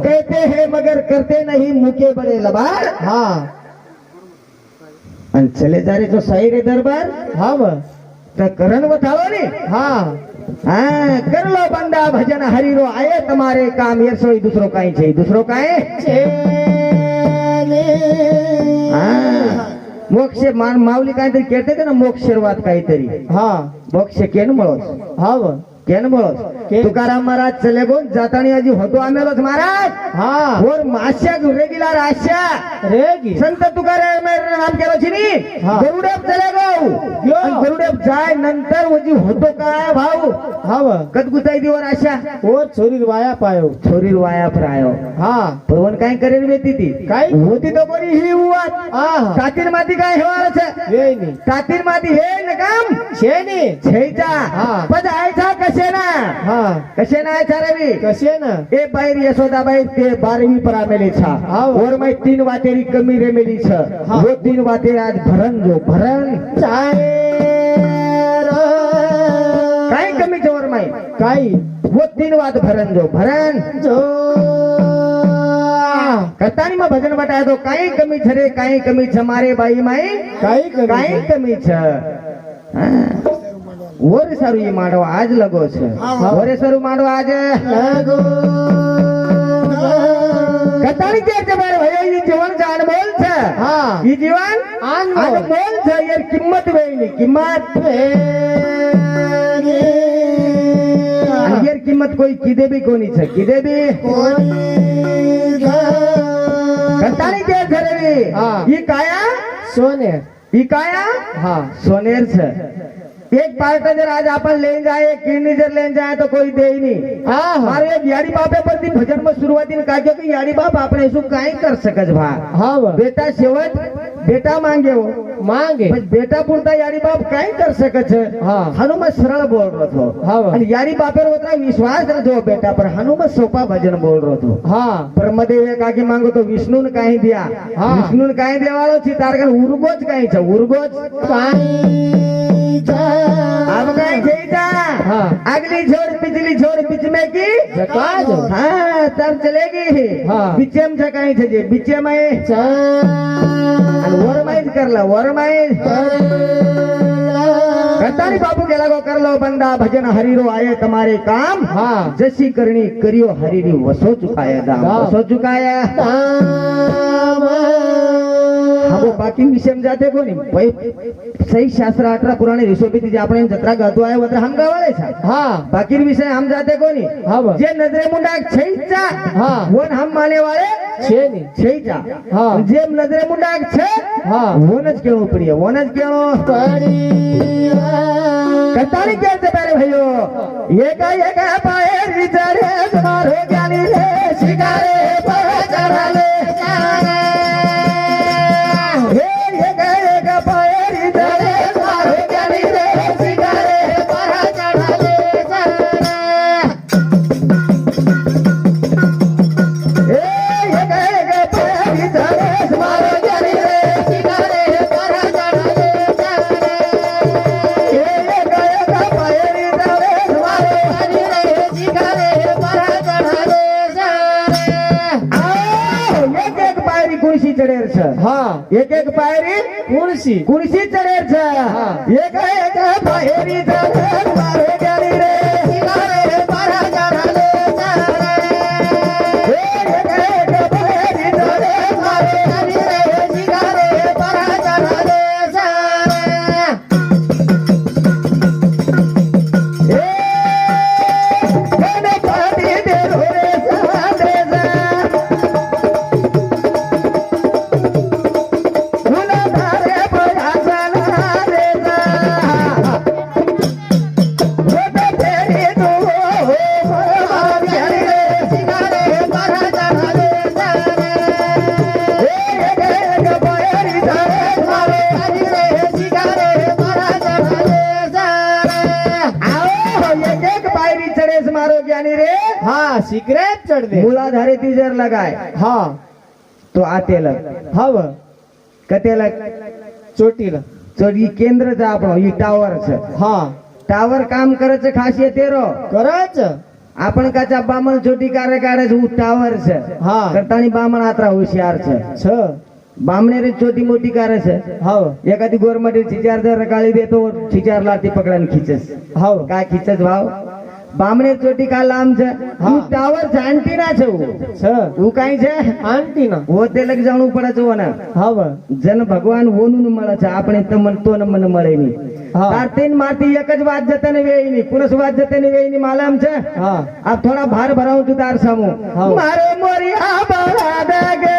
कहते हैं मगर करते नहीं मुके बड़े लबार। हाँ अन चले जा रे जो साई रे दरबार हाँ व तो करण बताओ ने। हाँ हाँ कर लो बंदा भजन हरि रो आए तुम्हारे काम ये सोई दूसरो काई छे दूसरो काए हाँ मोक्ष मान माऊली काहीतरी कहते थे ना मोक्ष शરૂઆત काहीतरी हाँ मोक्ष केन મળો हाँ व केन મળો तुकाराम महाराज चले गो जातानी हजी होतो आमेलो महाराज हाँ और माश्या रेग्युलर आश्या रेगी संत तुकाराम नाम केलो छीनी हाँ. गरुडेव चले गो यो. गरुडेव जाय नंतर वजी होतो काय भाऊ हाँ व कद गुताई दिवर आशा और छोरी वाया पायो छोरी वाया प्रायो हाँ पण काय करेल वेती ती काय? होती तो कोणी ही हुआत हाँ तातीर माती काय हेवाळ छे ये नहीं तातीर माती हे न काम छे नहीं छेचा हाँ. पद आयचा कशेना हाँ कशेना आयचा रवी कसे ना ए बाहेर यशोदाबाई ते 12वी पर आमेली छा हाँ. और मैं 3 वातेरी कमी रेमेली छ हाँ. वो 3 वातेरी आज भरण जो भरण काय कमी छ और मैं काई वो 3 वात भरण जो भरण जो कतानी में भजन बटाया तो काही कमी छ रे काही कमी छ मारे बाई माई काई काही कमी छ ओरे सारू ये माडो आज लगो छ ओरे सारू माडो आज लगो कतानी के जबार भयो ये जीवन का अनमोल छ हाँ ये जीवन अनमोल. अनमोल छ यार किंमत वेणी किंमत आणि यार किंमत कोई किदे भी कोनी छ किदे भी कतानी के झरवी हाँ. ये काया सोने ये काया हाँ सोनेर छ एक पार्ट जर आज अपन ले जाए किडनी जर ले जाए तो कोई दे ही नहीं हाँ मारे एक याडी बापे परती भजन में शुरुआती का की याडी बाप આપણે શું કાઈ कर सकज भा हाँ व बेटा सेवट बेटा मांगे हो मांगे बस बेटा पुरता याडी बाप काई कर सकज हाँ हनुमान सरळ बोल रहो थो हाँ व અને याडी बापेर उतना विश्वास रखो बेटा पर हनुमान सोपा भजन बोल रहो थो हाँ ब्रह्मदेव काकी मांगो तो विष्णु ने काई दिया हाँ. विष्णु ने काई देवाळो छी तारगन उर्गोज काई छ उर्गोज अब काई छेता हाँ. अगली छोड़ पिछली छोड़ बीच में की जकाज हाँ तब चलेगी हाँ. बीचे में छकाई छे बीचे में वरमाइज करला वरमाइज कतानी बापू के लागो कर लो बंदा भजन हरि रो आए तुम्हारे काम हाँ जैसी करनी करियो हरि री वसो चुकाया दाम दाम. वसो चुकाया हाँ वो बाकी विषय में जाते को नहीं भाई सही शास्त्र 18 पुराणे ऋषोपति जे આપણે જત્રા ગાતો આયો વત્ર હમ ગાવાળે છે हाँ बाकी विषय हम जाते को नहीं हाँ व जे नजरे मुंडा छैचा हाँ. वो हम माने वाले छे नहीं छैचा हाँ. जे नजरे मुंडा छे हाँ वोनज केळो पड़ी वोनज केळो कतानी कहते पहले भाइयों ये का पाए विचारे मारो ज्ञानी ले शिकारे पर चढ़ा ले ये का पाए विचारे मारो ज्ञानी ले शिकारे पर चढ़ा ले ये का पाए विचारे मारो ज्ञानी ले शिकारे पर चढ़ा ले कुर्सी चढ़ेर छ हाँ एक पायरी कुर्सी कुर्सी चढ़ेर छ हाँ. एक पायरी चढ़ेर मारे गाड़ी रे शिकारे पर चढ़ा ले एक पायरी चढ़ेर मारे गाड़ी रे शिकारे पर चढ़ा ले ए पाटी दे रे सादे मारो ज्ञानी रे हाँ सिगरेट चढ़ दे मूलाधारे तीजर लगाए हाँ तो आते लग हाँ व कते लग ચોટીલા तो ये केंद्र છે આપણો ये टावर છે हाँ टावर काम करे છે ખાસિયત એરો કરે છે आपण काचा बामण छोटी कार्य काढायचं टावर છે હા કરતાની બામણ આતરા હોશિયાર છે છ બામણે રે छोटी मोटी કરે છે હાવ એકાદી ગોરમાંથી છીચાર દર રકાળી દે તો છીચાર લાતી પકડાને ખીચેસ હાવ काय खीचत भाव बामणे ચોટી કા લામ છે હા. હું ટાવર જાણતી ના છું છ હું કાઈ છે આંટી ના હોતે લગ જાણવું પડે છે ને હાવ જન ભગવાન હોનું મળે છે આપણે તમને તો ને મને મળે નહીં હા. કાર્તિન મારતી એક જ વાત જતે ને વેઈ નહીં પુનસ વાત જતે ને વેઈ નહીં માલમ છે હા આ થોડા ભાર ભરાવું છું તાર સામું હા. મારે મોરિયા બળા દગે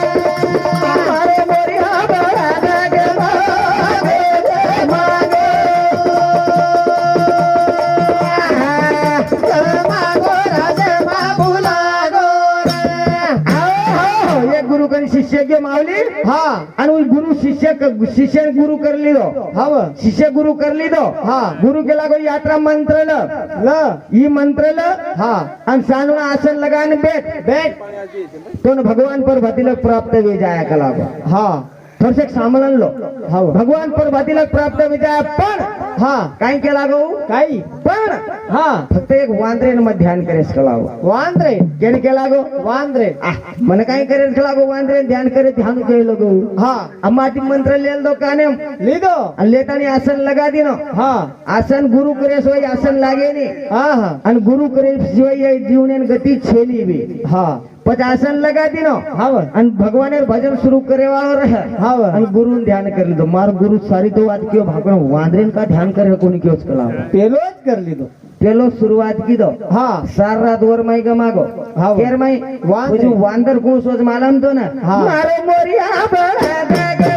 મારે મોરિયા બળા દગે એક ગુરુ કરી શિષ્ય કે માવલી હા અને હું ગુરુ શિષ્ય ગુરુ કરી લીધો હાવ શિષ્ય ગુરુ કરી લીધો હા. ગુરુ કેલા કોઈ યાત્રા મંત્ર લ લ ઈ મંત્ર લ હા અને સાનું આસન લગાને બેઠ બેટ તો ને ભગવાન પર ભતિલક પ્રાપ્ત વે જાય કલાકો હા થોડસેક સાંભળન લો હાવ ભગવાન પર ભતિલક પ્રાપ્ત વે જાય પણ હા કાઈ કે લાગો કાઈ પણ હા ફક્ત એક વાંદરે માં ધ્યાન કરે છે કલાકો વાંદરે કેને કે લાગો વાંદરે આ મને કાઈ કરે છે કલાકો વાંદરે ધ્યાન કરે ધ્યાન કે લોકો હા અમાટી મંત્ર લેલ દો કાને લીધો અને લેતાની આસન લગા દીનો હા આસન ગુરુ કરે છે એ આસન લાગે નહીં હા હા અને ગુરુ કરે સિવાય એ જીવને ગતિ છેલી બી હા પછી આસન લગા દીનો હાવ અને ભગવાને ભજન શરૂ કરે વાળો રહે હાવ અને ગુરુ ધ્યાન કરી લીધો મારો ગુરુ સારી તો વાત કયો ભાગણ વાંદરે કા ધ્યાન કરે કોની કયો જ કલાવો પેલો જ કરી લીધો પેલો શરૂઆત કીધો હા સાર રાત ઓર માઈ ગમાગો હાવ. કેર માઈ વાંદરે. બીજું વાંદર કોણ સોચ માલમ તો ને હા. મારો મોરિયા બળા દગે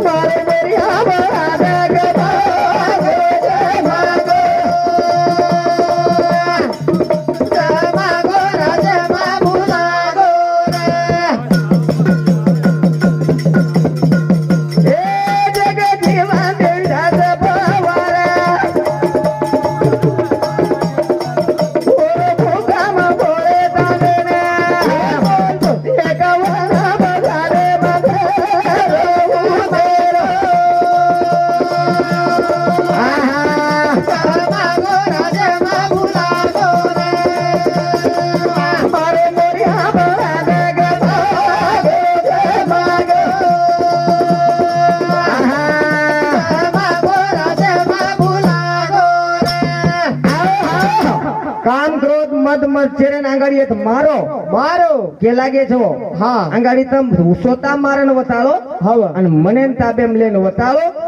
મારે મોરિયા બળા દગે એ જગત જીવા દેડા દે ભવારા ઓરે ભૂખામાં બોલે તાને ને એકાવાના બગાડે બગાડો ઉમેરો આહા મારે મોરિયા બળા દગે માગો કામ ક્રોધ મદ મચ્છરે આંગાડી તો મારો મારો કે લાગે છો હા આંગાડી તમ સોતા મારે ને વતાળો હાવ અને મને તાબેમ લઈને વતાળો